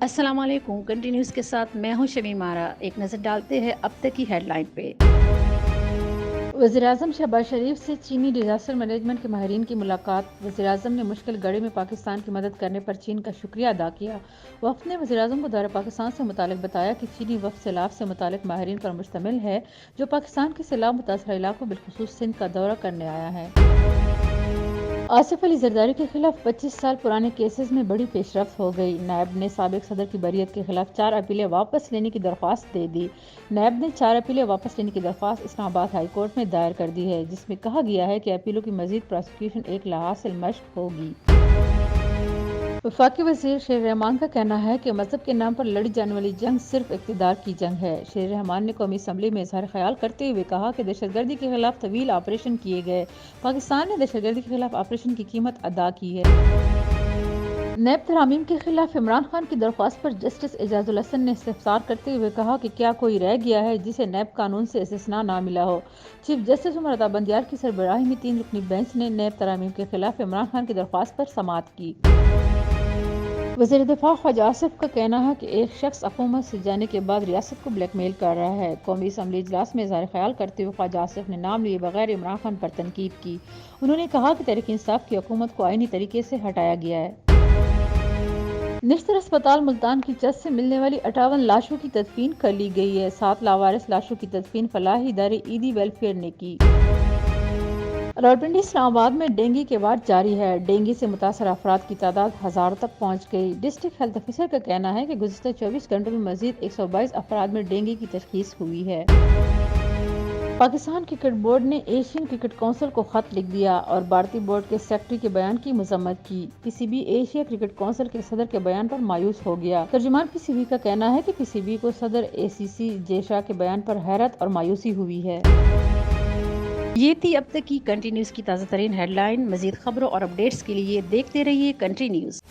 अस्सलाम वालेकुम। कंटिन्यूज़ के साथ मैं हूं शमीम आरा। एक नज़र डालते हैं अब तक की हेडलाइन पे। वज़ीर-ए-आज़म शहबाज शरीफ से चीनी डिजास्टर मैनेजमेंट के माहिरीन की मुलाकात। वज़ीर-ए-आज़म ने मुश्किल घड़ी में पाकिस्तान की मदद करने पर चीन का शुक्रिया अदा किया। वफ़द ने वज़ीर-ए-आज़म को दौरे पाकिस्तान से मुतालिक बताया कि चीनी वफ़द सैलाब से मुतालिक माहिरीन पर मुश्तमिल है, जो पाकिस्तान के सैलाब मुतासरा इलाकों बिलखुसूस सिंध का दौरा करने आया है। आसिफ अली जरदारी के खिलाफ 25 साल पुराने केसेस में बड़ी पेशरफ्त हो गई। नैब ने साबिक सदर की बरियत के खिलाफ 4 अपीलें वापस लेने की दरख्वास्त दे दी। नैब ने 4 अपीलें वापस लेने की दरख्वास्त इस्लामाबाद हाई कोर्ट में दायर कर दी है, जिसमें कहा गया है कि अपीलों की मजीद प्रोसिक्यूशन एक लिहाज से मश्क होगी। वफाकी वज़ीर शेर रहमान का कहना है कि मजहब के नाम पर लड़ी जाने वाली जंग सिर्फ इक़्तिदार की जंग है। शेर रहमान ने कौमी असम्बली में इज़हार ख्याल करते हुए कहा कि दहशतगर्दी के खिलाफ तवील ऑपरेशन किए गए। पाकिस्तान ने दहशतगर्दी के खिलाफ ऑपरेशन की कीमत अदा की है। नैब तरामीम के खिलाफ इमरान खान की दरख्वास्त पर जस्टिस एजाजुल हसन ने इस्तफसार करते हुए कहा कि क्या कोई रह गया है जिसे नैब कानून से इस्तिस्ना ना मिला हो। चीफ जस्टिस उमर अता बंदियार की सरबराही में 3 रुकनी बेंच ने नैब तरामीम के खिलाफ इमरान खान की दरख्वास्त पर समाअत की। वज़ीर दिफा ख्वाजा आसिफ का कहना है कि एक शख्स हुकूमत से जाने के बाद रियासत को ब्लैकमेल कर रहा है। कौमी असम्बली इजलास में इज़हार ख्याल करते हुए ख्वाजा आसिफ ने नाम लिए बगैर इमरान खान पर तनकीद की। उन्होंने कहा कि तहरीक इंसाफ की हुकूमत को आईनी तरीके से हटाया गया है। निश्तर अस्पताल मुल्तान की छत से मिलने वाली 58 लाशों की तदफीन कर ली गई है। 7 लावारिस लाशों की तदफीन फलाही इदारे ईदी वेलफेयर ने की। रावलपिंडी इस्लामाबाद में डेंगू के वार्ड जारी है। डेंगू से मुतासर अफराद की तादाद हज़ारों तक पहुँच गई। डिस्ट्रिक्ट हेल्थ ऑफिसर का कहना है कि गुज़िश्ता 24 घंटों में मजीद 122 अफराद में डेंगू की तशखीस हुई है। पाकिस्तान क्रिकेट बोर्ड ने एशियन क्रिकेट काउंसिल को खत लिख दिया और भारतीय बोर्ड के सेक्रेटरी के बयान की मजम्मत की। पीसीबी एशिया क्रिकेट काउंसिल के सदर के बयान पर मायूस हो गया। तर्जुमान पीसीबी का कहना है कि पीसीबी को सदर एसीसी जेशा के बयान पर हैरत और मायूसी हुई है। ये थी अब तक की कंट्री न्यूज़ की ताज़ा तरीन हेडलाइन। मज़ीद खबरों और अपडेट्स के लिए देखते रहिए कंट्री न्यूज़।